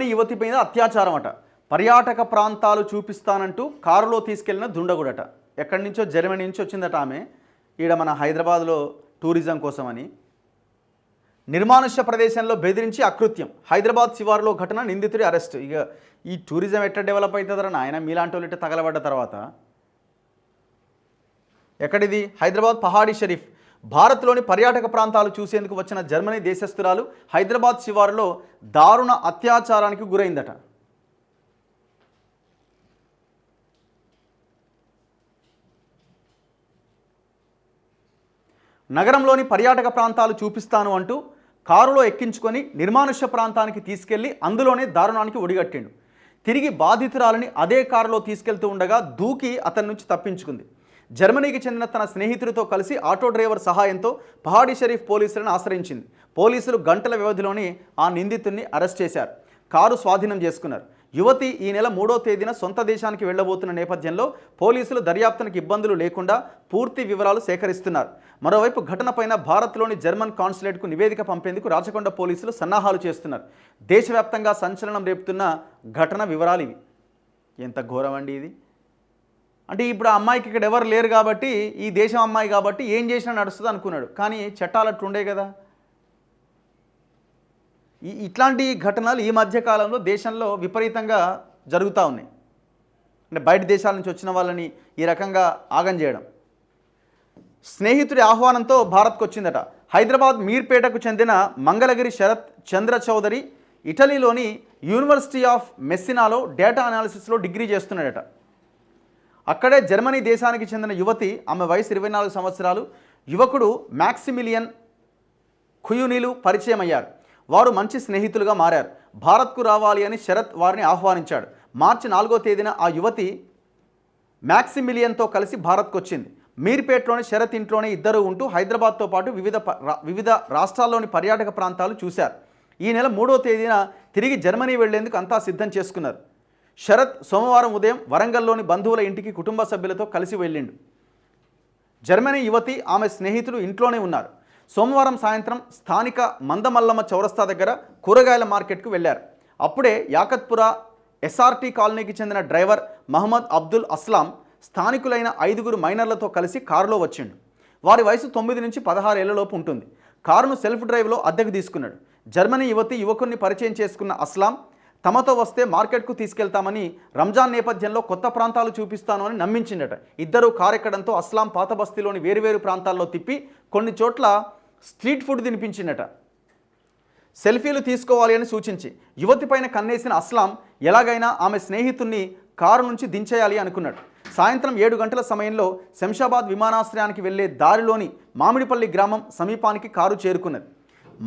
Germany యువతి మీద అత్యాచారం అట. పర్యాటక ప్రాంతాలు చూపిస్తానంటూ కారులో తీసుకెళ్లిన దుండగుడట. ఎక్కడి నుంచో జర్మనీ నుంచి వచ్చిందట ఆమె, ఈడ మన హైదరాబాద్లో టూరిజం కోసమని. నిర్మానుష్య ప్రదేశంలో బెదిరించి అకృత్యం. హైదరాబాద్ శివారులో ఘటన, నిందితుడి అరెస్ట్. ఇక ఈ టూరిజం ఎట్లా డెవలప్ అవుతుందరా నాయన, మీలాంటి వాళ్ళు ఇట్లా తగలబడ్డ తర్వాత. ఎక్కడిది? హైదరాబాద్ పహాడీ షరీఫ్. భారత్లోని పర్యాటక ప్రాంతాలు చూసేందుకు వచ్చిన జర్మనీ దేశస్థురాలు హైదరాబాద్ శివారులో దారుణ అత్యాచారానికి గురైందట. నగరంలోని పర్యాటక ప్రాంతాలు చూపిస్తాను అంటూ కారులో ఎక్కించుకొని నిర్మానుష్య ప్రాంతానికి తీసుకెళ్లి అందులోనే దారుణానికి ఒడిగట్టిండు. తిరిగి బాధితురాలని అదే కారులో తీసుకెళ్తూ ఉండగా దూకి అతని నుంచి తప్పించుకుంది. జర్మనీకి చెందిన తన స్నేహితుడితో కలిసి ఆటో డ్రైవర్ సహాయంతో పహాడీ షరీఫ్ పోలీసులను ఆశ్రయించింది. పోలీసులు గంటల వ్యవధిలోనే ఆ నిందితుడిని అరెస్ట్ చేశారు. కారు స్వాధీనం చేసుకున్నారు. యువతి ఈ నెల 3వ తేదీన సొంత దేశానికి వెళ్లబోతున్న నేపథ్యంలో పోలీసులు దర్యాప్తునికి ఇబ్బందులు లేకుండా పూర్తి వివరాలు సేకరిస్తున్నారు. మరోవైపు ఘటనపైన భారత్లోని జర్మన్ కాన్సులేట్కు నివేదిక పంపేందుకు రాచకొండ పోలీసులు సన్నాహాలు చేస్తున్నారు. దేశవ్యాప్తంగా సంచలనం రేపుతున్న ఘటన వివరాలు ఇవి. ఎంత ఘోరం అండి ఇది. అంటే ఇప్పుడు ఆ అమ్మాయికి ఇక్కడ ఎవరు లేరు కాబట్టి, ఈ దేశం అమ్మాయి కాబట్టి ఏం చేసినా నడుస్తుంది అనుకున్నాడు. కానీ చట్టాలు అట్లుండే కదా. ఇట్లాంటి ఘటనలు ఈ మధ్యకాలంలో దేశంలో విపరీతంగా జరుగుతూ ఉన్నాయి. అంటే బయట దేశాల నుంచి వచ్చిన వాళ్ళని ఈ రకంగా ఆగం చేయడం. స్నేహితుడి ఆహ్వానంతో భారత్కు వచ్చిందట. హైదరాబాద్ మీర్పేటకు చెందిన మంగళగిరి శరత్ చంద్ర చౌదరి ఇటలీలోని యూనివర్సిటీ ఆఫ్ మెస్సినాలో డేటా అనాలిసిస్లో డిగ్రీ చేస్తున్నాడట. అక్కడే జర్మనీ దేశానికి చెందిన యువతి, ఆమె వయసు 24 సంవత్సరాలు, యువకుడు మ్యాక్సిమిలియన్ ఖుయునీలు పరిచయం అయ్యారు. వారు మంచి స్నేహితులుగా మారారు. భారత్కు రావాలి అని శరత్ వారిని ఆహ్వానించాడు. మార్చి 4వ తేదీన ఆ యువతి మ్యాక్సిమిలియన్తో కలిసి భారత్కు వచ్చింది. మీర్పేటలోని శరత్ ఇంట్లోనే ఇద్దరు ఉంటూ హైదరాబాద్తో పాటు వివిధ రాష్ట్రాల్లోని పర్యాటక ప్రాంతాలు చూశారు. ఈ నెల 3వ తేదీన తిరిగి జర్మనీ వెళ్లేందుకు అంతా సిద్ధం చేసుకున్నారు. శరత్ సోమవారం ఉదయం వరంగల్లోని బంధువుల ఇంటికి కుటుంబ సభ్యులతో కలిసి వెళ్ళిండు. జర్మనీ యువతి, ఆమె స్నేహితులు ఇంట్లోనే ఉన్నారు. సోమవారం సాయంత్రం స్థానిక మందమల్లమ్మ చౌరస్తా దగ్గర కూరగాయల మార్కెట్కు వెళ్లారు. అప్పుడే యాకత్పుర ఎస్ఆర్టీ కాలనీకి చెందిన డ్రైవర్ మహమ్మద్ అబ్దుల్ అస్లాం స్థానికులైన 5గురు మైనర్లతో కలిసి కారులో వచ్చిండు. వారి వయసు 9 నుంచి 16 ఏళ్లలోపు ఉంటుంది. కారును సెల్ఫ్ డ్రైవ్లో అద్దెకు తీసుకున్నాడు. జర్మనీ యువతి యువకుడిని పరిచయం చేసుకున్న అస్లాం తమతో వస్తే మార్కెట్కు తీసుకెళ్తామని, రంజాన్ నేపథ్యంలో కొత్త ప్రాంతాలు చూపిస్తాను అని నమ్మించిండట. ఇద్దరు కారెక్కడంతో అస్లాం పాత బస్తీలోని వేరువేరు ప్రాంతాల్లో తిప్పి కొన్ని చోట్ల స్ట్రీట్ ఫుడ్ తినిపించిండట. సెల్ఫీలు తీసుకోవాలి అని సూచించి యువతిపైన కన్నేసిన అస్లాం ఎలాగైనా ఆమె స్నేహితుణ్ణి కారు నుంచి దించేయాలి అనుకున్నాడు. సాయంత్రం 7 గంటల సమయంలో శంషాబాద్ విమానాశ్రయానికి వెళ్లే దారిలోని మామిడిపల్లి గ్రామం సమీపానికి కారు చేరుకున్నది.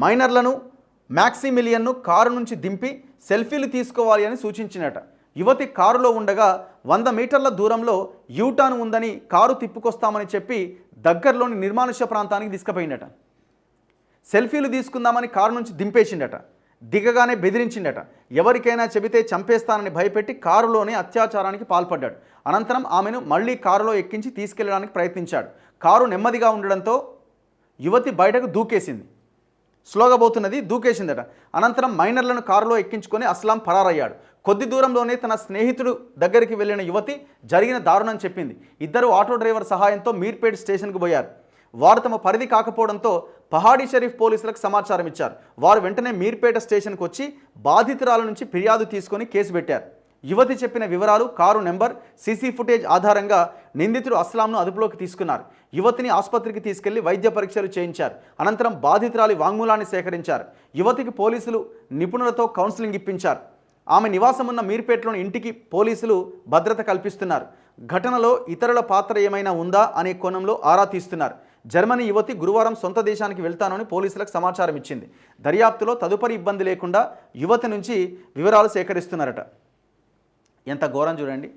మైనర్లను, మ్యాక్సిమిలియన్ను కారు నుంచి దింపి సెల్ఫీలు తీసుకోవాలి అని సూచించినట. యువతి కారులో ఉండగా 100 మీటర్ల దూరంలో యూటర్న్ ఉందని కారు తిప్పుకొస్తామని చెప్పి దగ్గరలోని నిర్మానుష్య ప్రాంతానికి తీసుకుపోయిందట. సెల్ఫీలు తీసుకుందామని కారు నుంచి దింపేసిండట. దిగగానే బెదిరించిండట. ఎవరికైనా చెబితే చంపేస్తానని భయపెట్టి కారులోనే అత్యాచారానికి పాల్పడ్డాడు. అనంతరం ఆమెను మళ్లీ కారులో ఎక్కించి తీసుకెళ్లడానికి ప్రయత్నించాడు. కారు నెమ్మదిగా ఉండడంతో యువతి బయటకు దూకేసింది. స్లోగా పోతున్నది, దూకేసిందట. అనంతరం మైనర్లను కారులో ఎక్కించుకొని అస్లాం పరారయ్యాడు. కొద్ది దూరంలోనే తన స్నేహితుడు దగ్గరికి వెళ్లిన యువతి జరిగిన దారుణం చెప్పింది. ఇద్దరు ఆటో డ్రైవర్ సహాయంతో మీర్పేట్ స్టేషన్కు పోయారు. వారు తమ పరిధి కాకపోవడంతో పహాడీ షరీఫ్ పోలీసులకు సమాచారం ఇచ్చారు. వారు వెంటనే మీర్పేట స్టేషన్కు వచ్చి బాధితురాల నుంచి ఫిర్యాదు తీసుకొని కేసు పెట్టారు. యువతి చెప్పిన వివరాలు, కారు నెంబర్, సీసీ ఫుటేజ్ ఆధారంగా నిందితుడు అస్లాంను అదుపులోకి తీసుకున్నారు. యువతిని ఆసుపత్రికి తీసుకెళ్లి వైద్య పరీక్షలు చేయించారు. అనంతరం బాధితురాలి వాంగ్మూలాన్ని సేకరించారు. యువతికి పోలీసులు నిపుణులతో కౌన్సిలింగ్ ఇప్పించారు. ఆమె నివాసం ఉన్న మీర్పేటలోని ఇంటికి పోలీసులు భద్రత కల్పిస్తున్నారు. ఘటనలో ఇతరుల పాత్ర ఏమైనా ఉందా అనే కోణంలో ఆరా తీస్తున్నారు. జర్మనీ యువతి గురువారం సొంత దేశానికి వెళ్తానని పోలీసులకు సమాచారం ఇచ్చింది. దర్యాప్తులో తదుపరి ఇబ్బంది లేకుండా యువతి నుంచి వివరాలు సేకరిస్తున్నారట. ఎంత ఘోరం చూడండి.